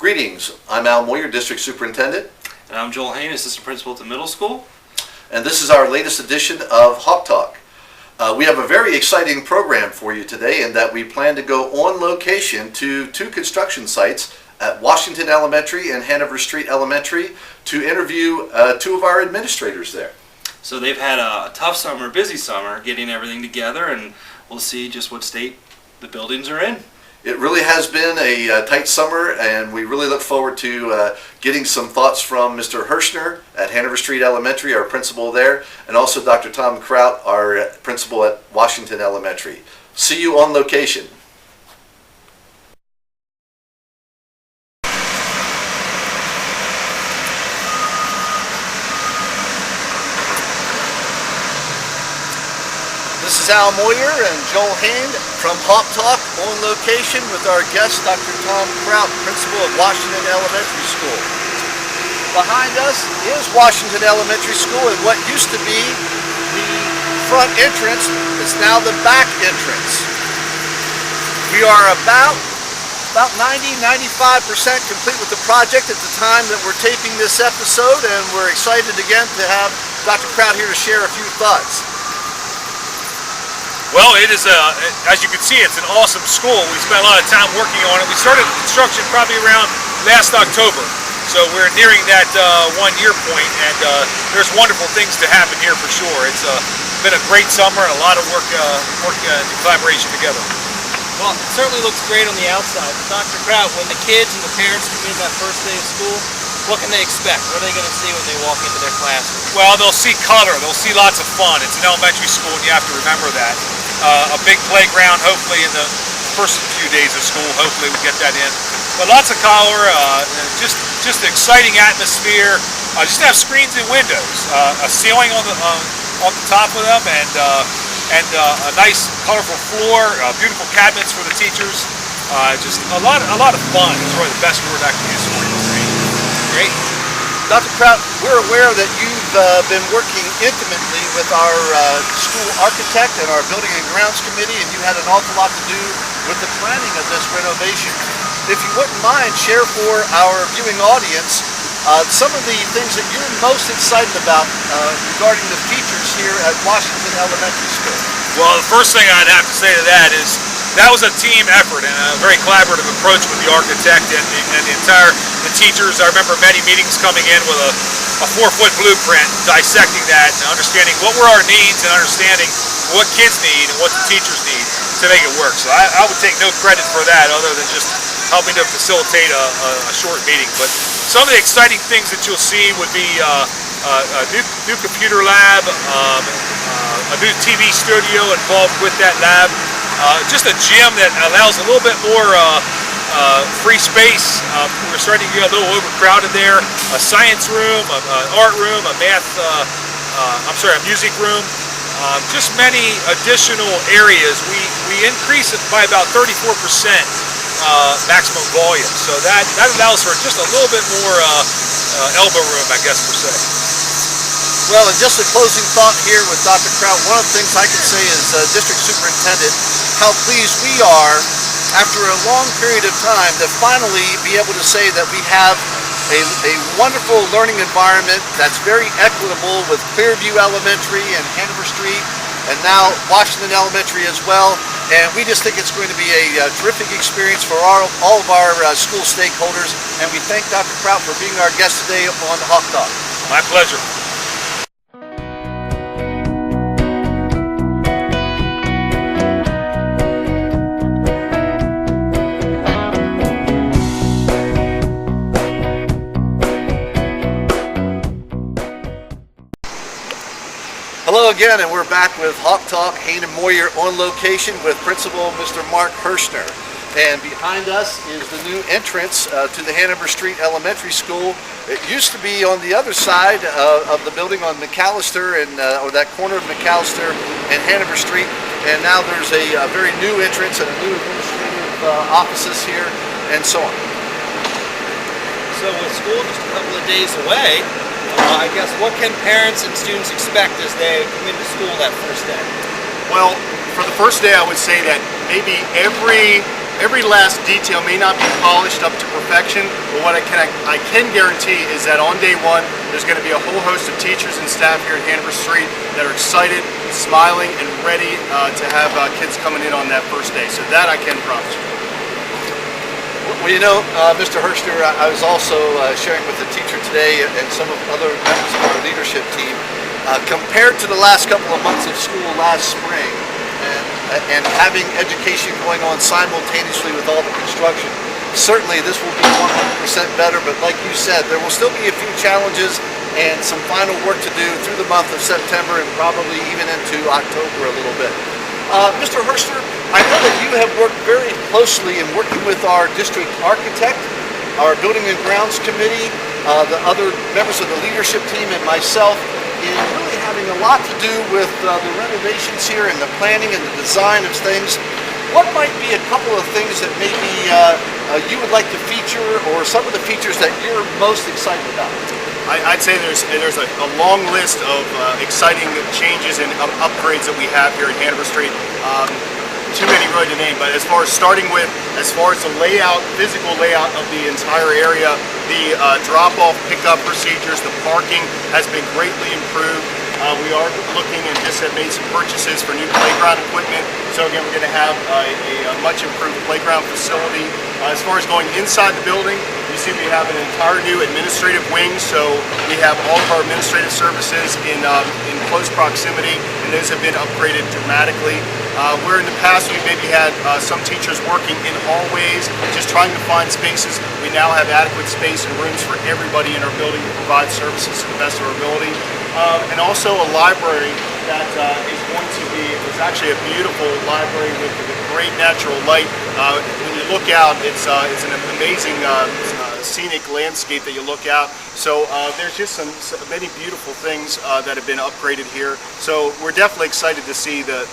Greetings, I'm Al Moyer, District Superintendent. And I'm Joel Hain, Assistant Principal at the middle school. And this is our latest edition of Hawk Talk. We have a very exciting program for you today in that we plan to go on location to two construction sites at Washington Elementary and Hanover Street Elementary to interview two of our administrators there. So they've had a tough summer, busy summer, getting everything together, and we'll see just what state the buildings are in. It really has been a tight summer, and we really look forward to getting some thoughts from Mr. Hirschner at Hanover Street Elementary, our principal there, and also Dr. Tom Kraut, our principal at Washington Elementary. See you on location. This is Al Moyer and Joel Hain from Hawk Talk on location with our guest, Dr. Tom Kraut, principal of Washington Elementary School. Behind us is Washington Elementary School, and what used to be the front entrance is now the back entrance. We are about 90-95% complete with the project at the time that we're taping this episode, and we're excited again to have Dr. Kraut here to share a few thoughts. Well, it is, as you can see, it's an awesome school. We spent a lot of time working on it. We started construction probably around last October. So we're nearing that 1 year point, and there's wonderful things to happen here for sure. It's been a great summer and a lot of work in collaboration together. Well, it certainly looks great on the outside. But Dr. Kraut, when the kids and the parents come in that first day of school, what can they expect? What are they going to see when they walk into their classroom? Well, they'll see color. They'll see lots of fun. It's an elementary school, and you have to remember that. A big playground, hopefully, in the first few days of school. Hopefully we get that in. But lots of color, just an exciting atmosphere. Just have screens and windows, a ceiling on the top of them, and a nice, colorful floor, beautiful cabinets for the teachers. Just a lot of fun is really the best word I can use for it. Great. Dr. Kraut, we're aware that you've been working intimately with our school architect and our building and grounds committee, and you had an awful lot to do with the planning of this renovation. If you wouldn't mind, share for our viewing audience some of the things that you're most excited about regarding the features here at Washington Elementary School. Well, the first thing I'd have to say to that is that was a team effort and a very collaborative approach with the architect and the teachers. I remember many meetings coming in with a 4-foot blueprint, dissecting that and understanding what were our needs and understanding what kids need and what the teachers need to make it work. So I would take no credit for that other than just helping to facilitate a short meeting. But some of the exciting things that you'll see would be a new computer lab, a new TV studio involved with that lab, just a gym that allows a little bit more free space. We're starting to get a little overcrowded there. A science room, an art room, a music room. Just many additional areas. We increase it by about 34% maximum volume. So that allows for just a little bit more elbow room, I guess, per se. Well, and just a closing thought here with Dr. Kraut, one of the things I can say as District Superintendent, how pleased we are after a long period of time to finally be able to say that we have a wonderful learning environment that's very equitable with Clearview Elementary and Hanover Street, and now Washington Elementary as well. And we just think it's going to be a terrific experience for all of our school stakeholders. And we thank Dr. Kraut for being our guest today on Hawk Talk. My pleasure. Hello again, and we're back with Hawk Talk, Hain and Moyer on location with Principal Mr. Mark Hirschner. And behind us is the new entrance to the Hanover Street Elementary School. It used to be on the other side of the building on McAllister, or that corner of McAllister and Hanover Street. And now there's a very new entrance and a new administrative offices here, and so on. So with school just a couple of days away, I guess what can parents and students expect as they come into school that first day? Well, for the first day I would say that maybe every every last detail may not be polished up to perfection, but what I can guarantee is that on day one, there's going to be a whole host of teachers and staff here at Hanover Street that are excited, smiling, and ready to have kids coming in on that first day. So that I can promise you. Well, you know, Mr. Hershner, I was also sharing with the teacher today and some of other members of our leadership team, compared to the last couple of months of school last spring, and having education going on simultaneously with all the construction, certainly this will be 100% better, but like you said, there will still be a few challenges and some final work to do through the month of September and probably even into October a little bit. Mr. Hershner, I know that you have worked very closely in working with our district architect, our Building and Grounds Committee, the other members of the leadership team, and myself, in really having a lot to do with the renovations here and the planning and the design of things. What might be a couple of things that maybe you would like to feature, or some of the features that you're most excited about? I'd say there's a long list of exciting changes and upgrades that we have here at Hanover Street. Too many really to name, but as far as the layout, physical layout of the entire area, the drop-off pickup procedures, the parking has been greatly improved. We are looking and just have made some purchases for new playground equipment. So again, we're going to have a much improved playground facility. As far as going inside the building, you see we have an entire new administrative wing. So we have all of our administrative services in close proximity, and those have been upgraded dramatically. Where in the past we maybe had some teachers working in hallways, just trying to find spaces, we now have adequate space and rooms for everybody in our building to provide services to the best of our ability. And also a library that is going to be, it's actually a beautiful library with great natural light. When you look out, it's an amazing scenic landscape that you look out. So there's just many beautiful things that have been upgraded here. So we're definitely excited to see the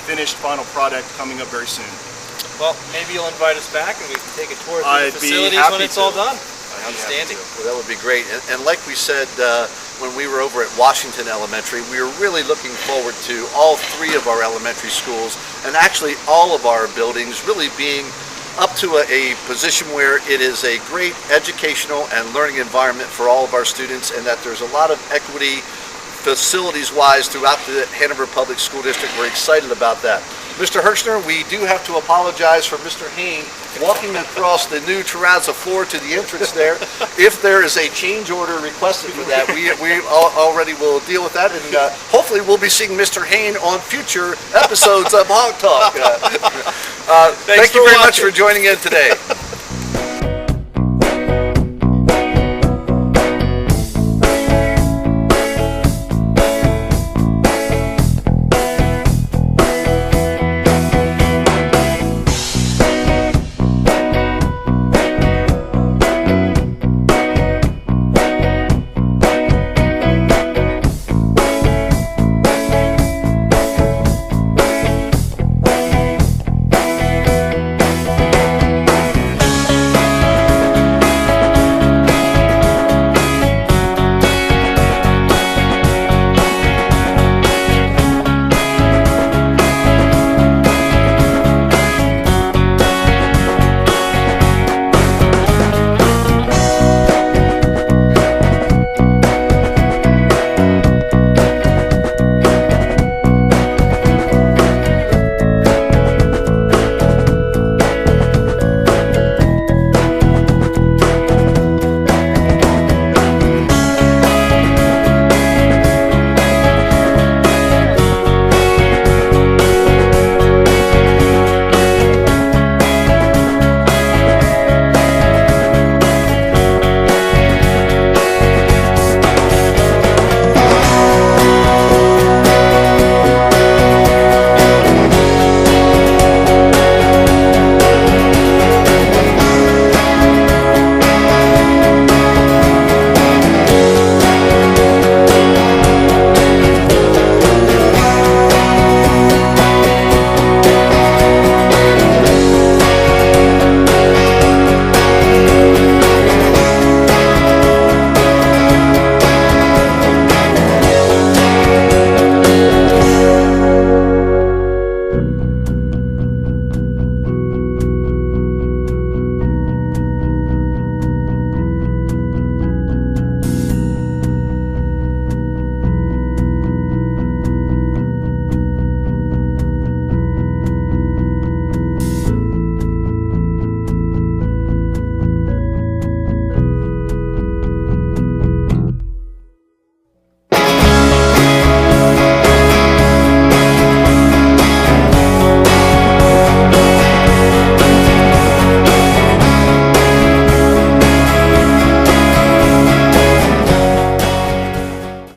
finished final product coming up very soon. Well, maybe you'll invite us back and we can take a tour of I'd the be facilities happy when it's to. all done. Outstanding. Well, that would be great. And like we said when we were over at Washington Elementary, we are really looking forward to all three of our elementary schools, and actually all of our buildings really being up to a position where it is a great educational and learning environment for all of our students, and that there's a lot of equity facilities-wise throughout the Hanover Public School District. We're excited about that. Mr. Hershner, we do have to apologize for Mr. Hain walking across the new terrazzo floor to the entrance there. If there is a change order requested for that, we already will deal with that, and hopefully we'll be seeing Mr. Hain on future episodes of Hog Talk. Thank you very much for joining in today.